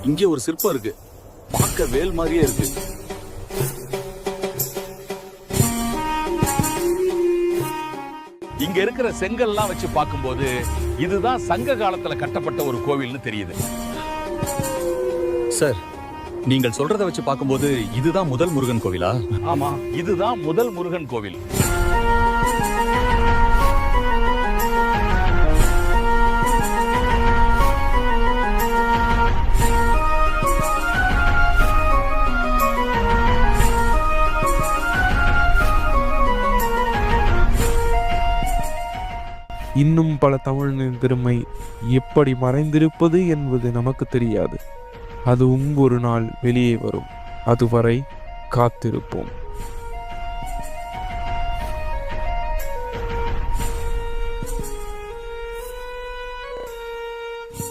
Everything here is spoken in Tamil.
இங்கே ஒரு சிற்பம் இருக்கு, பார்க்க வேல் மாதிரியே இருக்கு. இங்க இருக்கிற செங்கல்லாம் வச்சு பார்க்கும்போது இதுதான் சங்க காலத்துல கட்டப்பட்ட ஒரு கோவில்னு தெரியுது. சார், நீங்கள் சொல்றத வச்சு பார்க்கும்போது இதுதான் முதல் முருகன் கோவிலா? ஆமா, இதுதான் முதல் முருகன் கோவில். இன்னும் பல தமிழனின் பெருமை எப்படி மறைந்திருப்பது என்பது நமக்கு தெரியாது. அதுவும் ஒரு நாள் வெளியே வரும். அதுவரை காத்திருப்போம்.